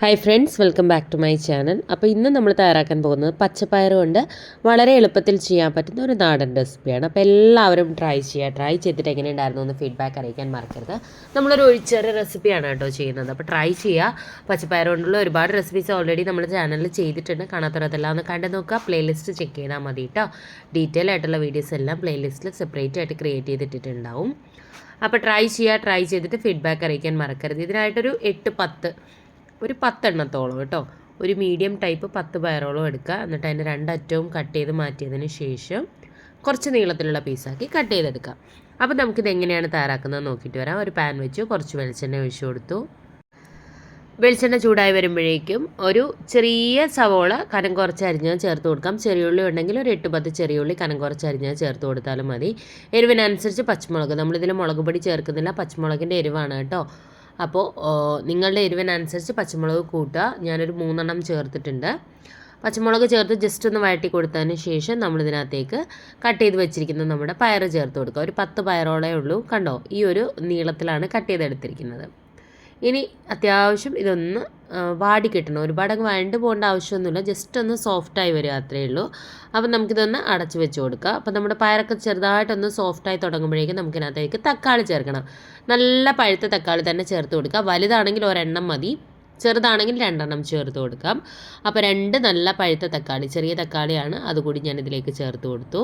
Hi friends, welcome back to my channel. അപ്പോൾ ഇന്ന് നമ്മൾ തയ്യാറാക്കാൻ പോകുന്നത് പച്ചപ്പയർ കൊണ്ട് വളരെ എളുപ്പത്തിൽ ചെയ്യാൻ പറ്റുന്ന ഒരു നാടൻ റെസിപ്പിയാണ്. അപ്പോൾ എല്ലാവരും ട്രൈ ചെയ്തിട്ട് എങ്ങനെയുണ്ടായിരുന്നു എന്ന് ഫീഡ്ബാക്ക് അറിയിക്കാൻ മറക്കരുത്. നമ്മളൊരു ഒഴിച്ചേറിയ റെസിപ്പിയാണ് കേട്ടോ ചെയ്യുന്നത്. അപ്പോൾ ട്രൈ ചെയ്യുക. പച്ചപ്പയർ കൊണ്ടുള്ള ഒരുപാട് റെസിപ്പീസ് ഓൾറെഡി നമ്മുടെ ചാനലിൽ ചെയ്തിട്ടുണ്ട്. കാണാത്തവരതെല്ലാം ഒന്ന് കണ്ടു നോക്കുക. പ്ലേലിസ്റ്റ് ചെക്ക് ചെയ്താൽ മതി കേട്ടോ. ഡീറ്റെയിൽ ആയിട്ടുള്ള വീഡിയോസ് എല്ലാം പ്ലേലിസ്റ്റിൽ സെപ്പറേറ്റ് ആയിട്ട് ക്രിയേറ്റ് ചെയ്തിട്ടുണ്ടാവും. അപ്പോൾ ട്രൈ ചെയ്തിട്ട് ഫീഡ്ബാക്ക് അറിയിക്കാൻ മറക്കരുത്. ഇതിനായിട്ടൊരു 10 എണ്ണത്തോളം കേട്ടോ, ഒരു മീഡിയം ടൈപ്പ് 10 പയറോളം എടുക്കുക. എന്നിട്ട് അതിൻ്റെ രണ്ടറ്റവും കട്ട് ചെയ്ത് മാറ്റിയതിന് ശേഷം കുറച്ച് നീളത്തിലുള്ള പീസാക്കി കട്ട് ചെയ്തെടുക്കുക. അപ്പോൾ നമുക്കിത് എങ്ങനെയാണ് തയ്യാറാക്കുന്നത് നോക്കിയിട്ട് വരാം. ഒരു പാൻ വെച്ച് കുറച്ച് വെളിച്ചെണ്ണ ഒഴിച്ചു കൊടുത്തു. വെളിച്ചെണ്ണ ചൂടായി വരുമ്പോഴേക്കും ഒരു ചെറിയ സവോള കനം കുറച്ച് അരിഞ്ഞാൽ ചേർത്ത് കൊടുക്കാം. ചെറിയുള്ളി ഉണ്ടെങ്കിൽ ഒരു 8-10 ചെറിയുള്ളി കനം കുറച്ച് അരിഞ്ഞാൽ ചേർത്ത് കൊടുത്താലും മതി. എരിവിനനുസരിച്ച് പച്ചമുളക്, നമ്മളിതിൽ മുളക് പൊടി ചേർക്കുന്നില്ല, പച്ചമുളകിൻ്റെ എരിവാണ് കേട്ടോ. അപ്പോൾ നിങ്ങളുടെ എരിവിനനുസരിച്ച് പച്ചമുളക് കൂട്ടുക. ഞാനൊരു 3 ചേർത്തിട്ടുണ്ട്. പച്ചമുളക് ചേർത്ത് ജസ്റ്റ് ഒന്ന് വഴറ്റി കൊടുത്തതിന് ശേഷം നമ്മളിതിനകത്തേക്ക് കട്ട് ചെയ്ത് വെച്ചിരിക്കുന്നത് നമ്മുടെ പയർ ചേർത്ത് കൊടുക്കുക. ഒരു 10 പയറോളേ ഉള്ളൂ, കണ്ടോ, ഈ ഒരു നീളത്തിലാണ് കട്ട് ചെയ്തെടുത്തിരിക്കുന്നത്. ഇനി അത്യാവശ്യം ഇതൊന്ന് വാടി കിട്ടണം. ഒരുപാട് അങ്ങ് വഴണ്ട് പോകേണ്ട ആവശ്യമൊന്നുമില്ല, ജസ്റ്റ് ഒന്ന് സോഫ്റ്റായി വരിക, അത്രയേ ഉള്ളൂ. അപ്പം നമുക്കിതൊന്ന് അടച്ച് വെച്ച് കൊടുക്കുക. അപ്പോൾ നമ്മുടെ പയറൊക്കെ ചെറുതായിട്ടൊന്ന് സോഫ്റ്റായി തുടങ്ങുമ്പോഴേക്കും നമുക്കിതിനകത്തേക്ക് തക്കാളി ചേർക്കണം. നല്ല പഴുത്ത തക്കാളി തന്നെ ചേർത്ത് കൊടുക്കുക. വലുതാണെങ്കിൽ ഒരെണ്ണം മതി, ചെറുതാണെങ്കിൽ 2 ചേർത്ത് കൊടുക്കാം. അപ്പോൾ 2 നല്ല പഴുത്ത തക്കാളി, ചെറിയ തക്കാളിയാണ്, അതുകൂടി ഞാനിതിലേക്ക് ചേർത്ത് കൊടുത്തു.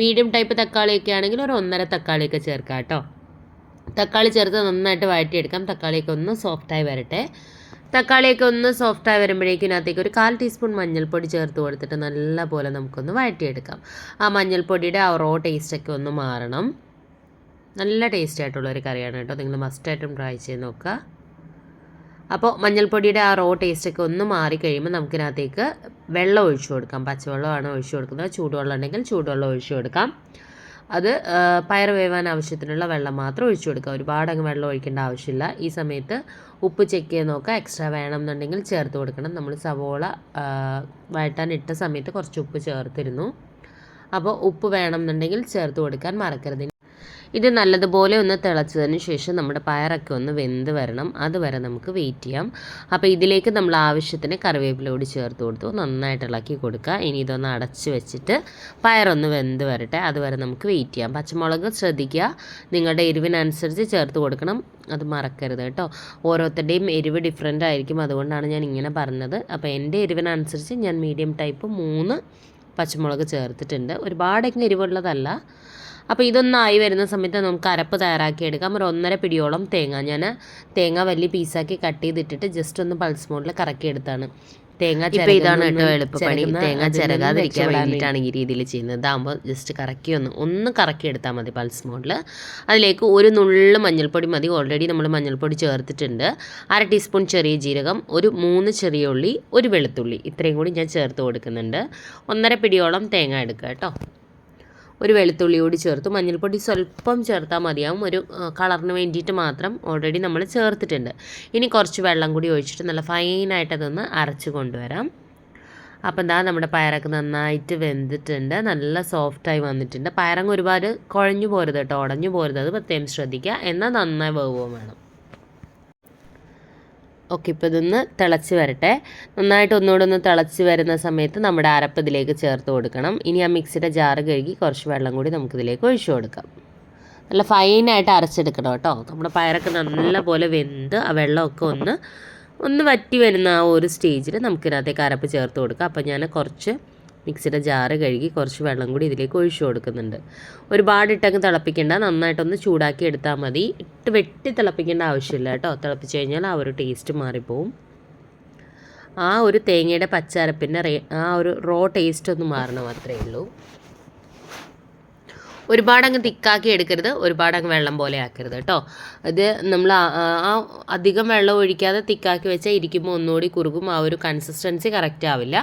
മീഡിയം ടൈപ്പ് തക്കാളിയൊക്കെ ആണെങ്കിൽ ഒരു 1.5 തക്കാളിയൊക്കെ ചേർക്കാം കേട്ടോ. തക്കാളി ചേർത്ത് നന്നായിട്ട് വഴറ്റിയെടുക്കാം. തക്കാളിയൊക്കെ ഒന്ന് സോഫ്റ്റായി വരട്ടെ. തക്കാളിയൊക്കെ ഒന്ന് സോഫ്റ്റായി വരുമ്പോഴേക്കും ഇതിനകത്തേക്ക് ഒരു 1/4 ടീസ്പൂൺ മഞ്ഞൾപ്പൊടി ചേർത്ത് കൊടുത്തിട്ട് നല്ലപോലെ നമുക്കൊന്ന് വഴറ്റിയെടുക്കാം. ആ മഞ്ഞൾപ്പൊടിയുടെ ആ റോ ടേസ്റ്റൊക്കെ ഒന്ന് മാറണം. നല്ല ടേസ്റ്റ് ആയിട്ടുള്ളൊരു കറിയാണ് കേട്ടോ, നിങ്ങൾ മസ്റ്റായിട്ടും ട്രൈ ചെയ്ത് നോക്കുക. അപ്പോൾ മഞ്ഞൾപ്പൊടിയുടെ ആ റോ ടേസ്റ്റൊക്കെ ഒന്ന് മാറിക്കഴിയുമ്പോൾ നമുക്കിനകത്തേക്ക് വെള്ളം ഒഴിച്ചു കൊടുക്കാം. പച്ചവെള്ളമാണ് ഒഴിച്ചു കൊടുക്കുന്നത്. ചൂടുവെള്ളം ഉണ്ടെങ്കിൽ ചൂടുവെള്ളം ഒഴിച്ചു കൊടുക്കാം. അത് പയർ വേവാൻ ആവശ്യത്തിനുള്ള വെള്ളം മാത്രം ഒഴിച്ചു കൊടുക്കുക. ഒരുപാട് അങ്ങ് വെള്ളം ഒഴിക്കേണ്ട ആവശ്യമില്ല. ഈ സമയത്ത് ഉപ്പ് ചെക്ക് ചെയ്ത് നോക്കുക. എക്സ്ട്രാ വേണമെന്നുണ്ടെങ്കിൽ ചേർത്ത് കൊടുക്കണം. നമ്മൾ സവോള വഴറ്റാൻ ഇട്ട സമയത്ത് കുറച്ച് ഉപ്പ് ചേർത്തിരുന്നു. അപ്പോൾ ഉപ്പ് വേണമെന്നുണ്ടെങ്കിൽ ചേർത്ത് കൊടുക്കാൻ മറക്കരുത്. ഇത് നല്ലതുപോലെ ഒന്ന് തിളച്ചതിന് ശേഷം നമ്മുടെ പയറൊക്കെ ഒന്ന് വെന്ത് വരണം. അതുവരെ നമുക്ക് വെയിറ്റ് ചെയ്യാം. അപ്പോൾ ഇതിലേക്ക് നമ്മൾ ആവശ്യത്തിന് കറിവേപ്പില കൂടി ചേർത്ത് കൊടുത്തു നന്നായിട്ട് ഇളക്കി കൊടുക്കുക. ഇനി ഇതൊന്ന് അടച്ച് വെച്ചിട്ട് പയറൊന്ന് വെന്ത് വരട്ടെ, അതുവരെ നമുക്ക് വെയിറ്റ് ചെയ്യാം. പച്ചമുളക് ശ്രദ്ധിക്കുക, നിങ്ങളുടെ എരിവിനനുസരിച്ച് ചേർത്ത് കൊടുക്കണം, അത് മറക്കരുത് കേട്ടോ. ഓരോരുത്തരുടെയും എരിവ് ഡിഫറെൻ്റ് ആയിരിക്കും, അതുകൊണ്ടാണ് ഞാൻ ഇങ്ങനെ പറഞ്ഞത്. അപ്പോൾ എൻ്റെ എരിവിനനുസരിച്ച് ഞാൻ മീഡിയം ടൈപ്പ് 3 പച്ചമുളക് ചേർത്തിട്ടുണ്ട്. ഒരുപാടൊക്കെ എരിവുള്ളതല്ല. അപ്പോൾ ഇതൊന്നായി വരുന്ന സമയത്ത് നമുക്ക് അരപ്പ് തയ്യാറാക്കിയെടുക്കാം. ഒരു 1.5 പിടിയോളം തേങ്ങ വലിയ പീസാക്കി കട്ട് ചെയ്തിട്ടിട്ട് ജസ്റ്റ് ഒന്ന് പൾസ് മോഡിൽ കറക്കിയെടുത്താണ്. ഇപ്പോൾ ഇതാണ് കേട്ടോ എളുപ്പപ്പണി. തേങ്ങ ചിരകാതിരിക്കാൻ വേണ്ടിയിട്ടാണ് ഈ രീതിയിൽ ചെയ്യുന്നത്. ഇതാകുമ്പോൾ ജസ്റ്റ് ഒന്ന് കറക്കിയെടുത്താൽ മതി പൾസ് മോഡിൽ. അതിലേക്ക് ഒരു നുള്ളു മഞ്ഞൾപ്പൊടി മതി. ഓൾറെഡി നമ്മൾ മഞ്ഞൾപ്പൊടി ചേർത്തിട്ടുണ്ട്. 1/2 ടീസ്പൂൺ ചെറിയ ജീരകം, ഒരു 3 ചെറിയ ഉള്ളി, ഒരു വെളുത്തുള്ളി, ഇത്രയും കൂടി ഞാൻ ചേർത്ത് കൊടുക്കുന്നുണ്ട്. 1.5 പിടിയോളം തേങ്ങ എടുക്കുക കേട്ടോ. ഒരു വെളുത്തുള്ളി കൂടി ചേർത്തു. മഞ്ഞൾപ്പൊടി സ്വല്പം ചേർത്താൽ മതിയാവും, ഒരു കളറിന് വേണ്ടിയിട്ട് മാത്രം. ഓൾറെഡി നമ്മൾ ചേർത്തിട്ടുണ്ട്. ഇനി കുറച്ച് വെള്ളം കൂടി ഒഴിച്ചിട്ട് നല്ല ഫൈനായിട്ട് അതൊന്ന് അരച്ച് കൊണ്ടുവരാം. അപ്പം എന്താ നമ്മുടെ പയറൊക്കെ നന്നായിട്ട് വെന്തിട്ടുണ്ട്, നല്ല സോഫ്റ്റായി വന്നിട്ടുണ്ട്. പയറങ്ങ് ഒരുപാട് കുഴഞ്ഞു പോരുത് കേട്ടോ, ഉടഞ്ഞു പോരുത്, അത് പ്രത്യേകം ശ്രദ്ധിക്കുക. എന്നാൽ നന്നായി വേവുകയും വേണം. ഓക്കെ, ഇപ്പോൾ ഇതൊന്ന് തിളച്ച് വരട്ടെ. നന്നായിട്ട് ഒന്നുകൂടെ ഒന്ന് തിളച്ച് വരുന്ന സമയത്ത് നമ്മുടെ അരപ്പ് ഇതിലേക്ക് ചേർത്ത് കൊടുക്കണം. ഇനി ആ മിക്സിയുടെ ജാറ് കഴുകി കുറച്ച് വെള്ളം കൂടി നമുക്കിതിലേക്ക് ഒഴിച്ചു കൊടുക്കാം. നല്ല ഫൈനായിട്ട് അരച്ചെടുക്കണം കേട്ടോ. നമ്മുടെ പയറൊക്കെ നല്ലപോലെ വെന്ത് ആ വെള്ളമൊക്കെ ഒന്ന് വറ്റി വരുന്ന ആ ഒരു സ്റ്റേജിൽ നമുക്കിതിനകത്തേക്ക് അരപ്പ് ചേർത്ത് കൊടുക്കാം. അപ്പോൾ ഞാൻ കുറച്ച് മിക്സിയുടെ ജാറ് കഴുകി കുറച്ച് വെള്ളം കൂടി ഇതിലേക്ക് ഒഴിച്ചു കൊടുക്കുന്നുണ്ട്. ഒരുപാട് ഇട്ടങ്ങ് തിളപ്പിക്കേണ്ട, നന്നായിട്ടൊന്ന് ചൂടാക്കി എടുത്താൽ മതി. വെട്ടി തിളപ്പിക്കേണ്ട ആവശ്യമില്ല കേട്ടോ. തിളപ്പിച്ച് കഴിഞ്ഞാൽ ആ ഒരു ടേസ്റ്റ് മാറിപ്പോവും. ആ ഒരു തേങ്ങയുടെ പച്ചരപ്പിൻ്റെ ആ ഒരു റോ ടേസ്റ്റ് ഒന്ന് മാറണം, അത്രയേ ഉള്ളൂ. ഒരുപാടങ്ങ് തിക്കാക്കി എടുക്കരുത്, ഒരുപാടങ്ങ് വെള്ളം പോലെ ആക്കരുത് കേട്ടോ. ഇത് നമ്മൾ അധികം വെള്ളം ഒഴിക്കാതെ തിക്കാക്കി വെച്ചാൽ ഇരിക്കുമ്പോൾ ഒന്നുകൂടി കുറുകും. ആ ഒരു കൺസിസ്റ്റൻസി കറക്റ്റ് ആവില്ല.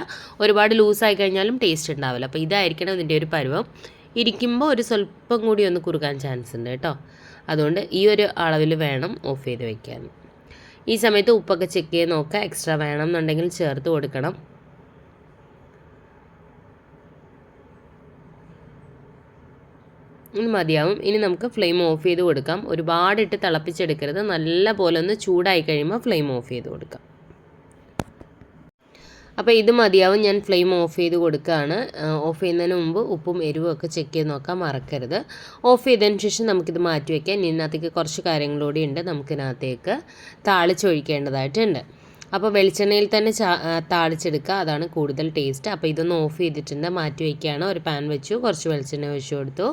ഒരുപാട് ലൂസായി കഴിഞ്ഞാലും ടേസ്റ്റ് ഉണ്ടാവില്ല. അപ്പോൾ ഇതായിരിക്കണം ഇതിൻ്റെ ഒരു പരുവം. ഇരിക്കുമ്പോൾ ഒരു സ്വല്പം കൂടി ഒന്ന് കുറുകാൻ ചാൻസ് ഉണ്ട് കേട്ടോ. അതുകൊണ്ട് ഈ ഒരു അളവിൽ വേണം ഓഫ് ചെയ്ത് വയ്ക്കാൻ. ഈ സമയത്ത് ഉപ്പൊക്കെ ചെക്ക് ചെയ്ത് നോക്കുക. എക്സ്ട്രാ വേണം എന്നുണ്ടെങ്കിൽ ചേർത്ത് കൊടുക്കണം. ഇനി മതിയാവും. ഇനി നമുക്ക് ഫ്ലെയിം ഓഫ് ചെയ്ത് കൊടുക്കാം. ഒരുപാടിട്ട് തിളപ്പിച്ചെടുക്കരുത്. നല്ല പോലെ ഒന്ന് ചൂടായി കഴിയുമ്പോൾ ഫ്ലെയിം ഓഫ് ചെയ്ത് കൊടുക്കാം. അപ്പോൾ ഇത് മതിയാവും. ഞാൻ ഫ്ലെയിം ഓഫ് ചെയ്ത് കൊടുക്കുകയാണ്. ഓഫ് ചെയ്യുന്നതിന് മുമ്പ് ഉപ്പും എരിവും ഒക്കെ ചെക്ക് ചെയ്ത് നോക്കാൻ മറക്കരുത്. ഓഫ് ചെയ്തതിന് ശേഷം നമുക്കിത് മാറ്റി വയ്ക്കാം. ഇതിനകത്തേക്ക് കുറച്ച് കാര്യങ്ങളൂടെ ഉണ്ട്. നമുക്കിതിനകത്തേക്ക് താളിച്ചൊഴിക്കേണ്ടതായിട്ടുണ്ട്. അപ്പോൾ വെളിച്ചെണ്ണയിൽ തന്നെ താളിച്ചെടുക്കുക, അതാണ് കൂടുതൽ ടേസ്റ്റ്. അപ്പോൾ ഇതൊന്ന് ഓഫ് ചെയ്തിട്ടുണ്ട്, മാറ്റി വയ്ക്കുകയാണ്. ഒരു പാൻ വെച്ചു, കുറച്ച് വെളിച്ചെണ്ണ ഒഴിച്ചു കൊടുത്തു.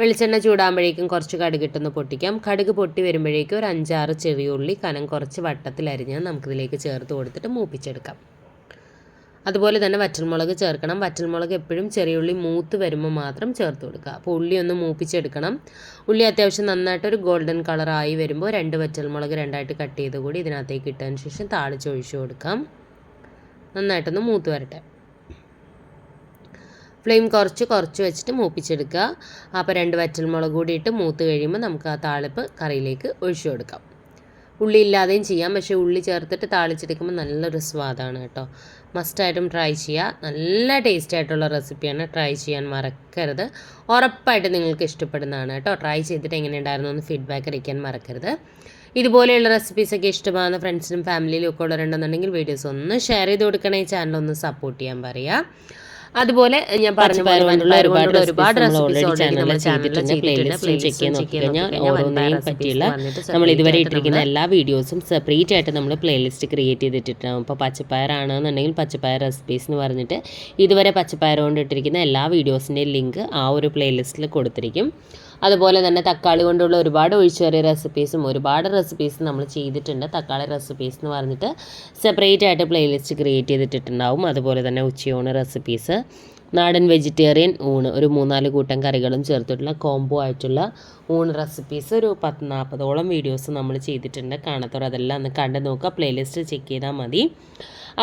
വെളിച്ചെണ്ണ ചൂടാകുമ്പോഴേക്കും കുറച്ച് കടുകിട്ടൊന്ന് പൊട്ടിക്കാം. കടുക് പൊട്ടി വരുമ്പോഴേക്കും ഒരു 5-6 ചെറിയ ഉള്ളി കനം കുറച്ച് വട്ടത്തിലരിഞ്ഞ് നമുക്കിതിലേക്ക് ചേർത്ത് കൊടുത്തിട്ട് മൂപ്പിച്ചെടുക്കാം. അതുപോലെ തന്നെ വറ്റൽമുളക് ചേർക്കണം. വറ്റൽമുളക് എപ്പോഴും ചെറിയ ഉള്ളി മൂത്ത് വരുമ്പോൾ മാത്രം ചേർത്ത് കൊടുക്കുക. അപ്പോൾ ഉള്ളി ഒന്ന് മൂപ്പിച്ചെടുക്കണം. ഉള്ളി അത്യാവശ്യം നന്നായിട്ടൊരു ഗോൾഡൻ കളറായി വരുമ്പോൾ 2 വറ്റൽമുളക് 2ആയിട്ട് കട്ട് ചെയ്ത് കൂടി ഇതിനകത്തേക്ക് ഇട്ടതിന് ശേഷം താളിച്ചൊഴിച്ച് കൊടുക്കാം. നന്നായിട്ടൊന്ന് മൂത്ത് വരട്ടെ. ഫ്ലെയിം കുറച്ച് വെച്ചിട്ട് മൂപ്പിച്ചെടുക്കുക. അപ്പോൾ 2 വറ്റൽമുളക് കൂടി ഇട്ട് മൂത്ത് കഴിയുമ്പോൾ നമുക്ക് ആ താളിപ്പ് കറിയിലേക്ക് ഒഴിച്ചു കൊടുക്കാം. ഉള്ളി ഇല്ലാതെയും ചെയ്യാം, പക്ഷേ ഉള്ളി ചേർത്തിട്ട് താളിച്ചെടുക്കുമ്പോൾ നല്ലൊരു സ്വാദാണ് കേട്ടോ. മസ്റ്റായിട്ടും ട്രൈ ചെയ്യുക. നല്ല ടേസ്റ്റ് ആയിട്ടുള്ള റെസിപ്പിയാണ്. ട്രൈ ചെയ്യാൻ മറക്കരുത്. ഉറപ്പായിട്ട് നിങ്ങൾക്ക് ഇഷ്ടപ്പെടുന്നതാണ് കേട്ടോ. ട്രൈ ചെയ്തിട്ട് എങ്ങനെ ഉണ്ടായിരുന്നു എന്ന് ഫീഡ്ബാക്ക് അറിയിക്കാൻ മറക്കരുത്. ഇതുപോലെയുള്ള റെസിപ്പീസൊക്കെ ഇഷ്ടമാകുന്ന ഫ്രണ്ട്സിനും ഫാമിലിയിലും ഒക്കെ ഉള്ളവരുണ്ടെന്നുണ്ടെങ്കിൽ വീഡിയോസ് ഒന്ന് ഷെയർ ചെയ്ത് കൊടുക്കണേ. ചാനൽ ഒന്ന് സപ്പോർട്ട് ചെയ്യാൻ പറയുക. അതുപോലെ ഞാൻ പറഞ്ഞ ഒരുപാട് ഓരോന്നിനെയും പറ്റിയുള്ള നമ്മൾ ഇതുവരെ ഇട്ടിരിക്കുന്ന എല്ലാ വീഡിയോസും സെപ്പറേറ്റ് ആയിട്ട് നമ്മൾ പ്ലേലിസ്റ്റ് ക്രിയേറ്റ് ചെയ്തിട്ടുണ്ടാകും. ഇപ്പോൾ പച്ചപ്പയറാണെന്നുണ്ടെങ്കിൽ പച്ചപ്പയർ റെസിപ്പീസ് എന്ന് പറഞ്ഞിട്ട് ഇതുവരെ പച്ചപ്പയർ കൊണ്ട് ഇട്ടിരിക്കുന്ന എല്ലാ വീഡിയോസിൻ്റെയും ലിങ്ക് ആ ഒരു പ്ലേലിസ്റ്റിൽ കൊടുത്തിരിക്കും. അതുപോലെ തന്നെ തക്കാളി കൊണ്ടുള്ള ഒരുപാട് ഒഴിച്ചുകറി റെസിപ്പീസും ഒരുപാട് റെസിപ്പീസ് നമ്മൾ ചെയ്തിട്ടുണ്ട്. തക്കാളി റെസിപ്പീസ് എന്ന് പറഞ്ഞിട്ട് സെപ്പറേറ്റ് ആയിട്ട് പ്ലേലിസ്റ്റ് ക്രിയേറ്റ് ചെയ്തിട്ടുണ്ടാവും. അതുപോലെ തന്നെ ഉച്ചയൂണ് റെസിപ്പീസ്, നാടൻ വെജിറ്റേറിയൻ ഊണ്, ഒരു 3-4 കൂട്ടം കറികളും ചേർത്തിട്ടുള്ള കോംബോ ആയിട്ടുള്ള ഊണ് റെസിപ്പീസ് ഒരു 10-40ഓളം വീഡിയോസ് നമ്മൾ ചെയ്തിട്ടുണ്ട്. കാണാത്തവർ അതെല്ലാം ഒന്ന് കണ്ടു നോക്കുക. പ്ലേലിസ്റ്റ് ചെക്ക് ചെയ്താൽ മതി.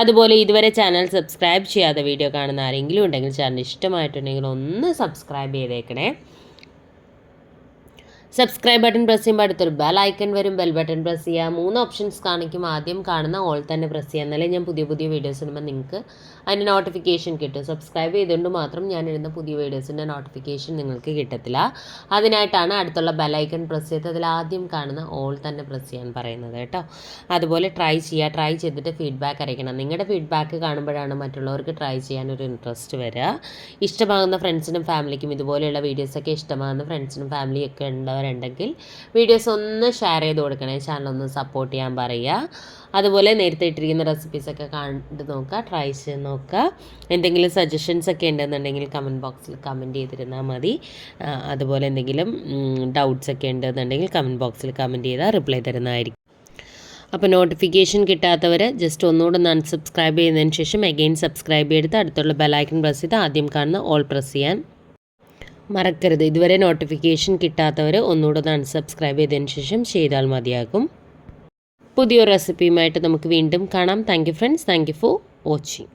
അതുപോലെ ഇതുവരെ ചാനൽ സബ്സ്ക്രൈബ് ചെയ്യാതെ വീഡിയോ കാണുന്ന ആരെങ്കിലും ഉണ്ടെങ്കിൽ ചാനൽ ഇഷ്ടമായിട്ടുണ്ടെങ്കിൽ ഒന്ന് സബ്സ്ക്രൈബ് ചെയ്തേക്കണേ. സബ്സ്ക്രൈബ് ബട്ടൺ പ്രസ് ചെയ്യുമ്പോൾ അടുത്തൊരു ബെൽ ഐക്കൺ വരും. ബെൽ ബട്ടൺ പ്രസ് ചെയ്യുക. 3 ഓപ്ഷൻസ് കാണിക്കും. ആദ്യം കാണുന്ന ഓൾ തന്നെ പ്രസ് ചെയ്യുക. എന്നാലേ ഞാൻ പുതിയ വീഡിയോസ് ഇടുമ്പോൾ നിങ്ങൾക്ക് അതിൻ്റെ നോട്ടിഫിക്കേഷൻ കിട്ടും. സബ്സ്ക്രൈബ് ചെയ്തുകൊണ്ട് മാത്രം ഞാൻ ഇടുന്ന പുതിയ വീഡിയോസിൻ്റെ നോട്ടിഫിക്കേഷൻ നിങ്ങൾക്ക് കിട്ടത്തില്ല. അതിനായിട്ടാണ് അടുത്തുള്ള ബെൽ ഐക്കൺ പ്രസ് ചെയ്ത് അതിൽ ആദ്യം കാണുന്ന ഓൾ തന്നെ പ്രസ് ചെയ്യാൻ പറയുന്നത് കേട്ടോ. അതുപോലെ ട്രൈ ചെയ്തിട്ട് ഫീഡ്ബാക്ക് അറിയിക്കണം. നിങ്ങളുടെ ഫീഡ്ബാക്ക് കാണുമ്പോഴാണ് മറ്റുള്ളവർക്ക് ട്രൈ ചെയ്യാനൊരു ഇൻട്രസ്റ്റ് വരിക. ഇഷ്ടമാകുന്ന ഫ്രണ്ട്സിനും ഫാമിലിക്കും ഇതുപോലെയുള്ള വീഡിയോസൊക്കെ ഇഷ്ടമാകുന്ന ഫ്രണ്ട്സിനും ഫാമിലിയൊക്കെ ഉണ്ടെങ്കിൽ വീഡിയോസ് ഒന്ന് ഷെയർ ചെയ്ത് കൊടുക്കണേ. ചാനലൊന്ന് സപ്പോർട്ട് ചെയ്യാൻ പറയുക. അതുപോലെ നേരത്തെ ഇട്ടിരിക്കുന്ന റെസിപ്പീസൊക്കെ കണ്ട് നോക്കുക, ട്രൈ ചെയ്ത് നോക്കുക. എന്തെങ്കിലും സജഷൻസ് ഒക്കെ ഉണ്ടെന്നുണ്ടെങ്കിൽ കമൻറ്റ് ബോക്സിൽ കമൻറ്റ് ചെയ്തിരുന്നാൽ മതി. അതുപോലെ എന്തെങ്കിലും ഡൗട്ട്സ് ഒക്കെ ഉണ്ടെന്നുണ്ടെങ്കിൽ കമൻറ്റ് ബോക്സിൽ കമൻറ്റ് ചെയ്താൽ റിപ്ലൈ തരുന്നതായിരിക്കും. അപ്പോൾ നോട്ടിഫിക്കേഷൻ കിട്ടാത്തവർ ജസ്റ്റ് ഒന്നുകൂടെ ഒന്ന് അൺസബ്സ്ക്രൈബ് ചെയ്യുന്നതിന് ശേഷം അഗെയിൻ സബ്സ്ക്രൈബ് ചെയ്തിട്ട് അടുത്തുള്ള ബെലൈക്കൺ പ്രസ് ചെയ്ത് ആദ്യം കാണുന്ന ഓൾ പ്രസ് ചെയ്യാൻ മറക്കരുത്. ഇതുവരെ നോട്ടിഫിക്കേഷൻ കിട്ടാത്തവർ ഒന്നുകൂടെ ഒന്ന് അൺസബ്സ്ക്രൈബ് ചെയ്തതിന് ശേഷം ചെയ്താൽ മതിയാകും. പുതിയൊരു റെസിപ്പിയുമായിട്ട് നമുക്ക് വീണ്ടും കാണാം. Thank you friends. Thank you for watching.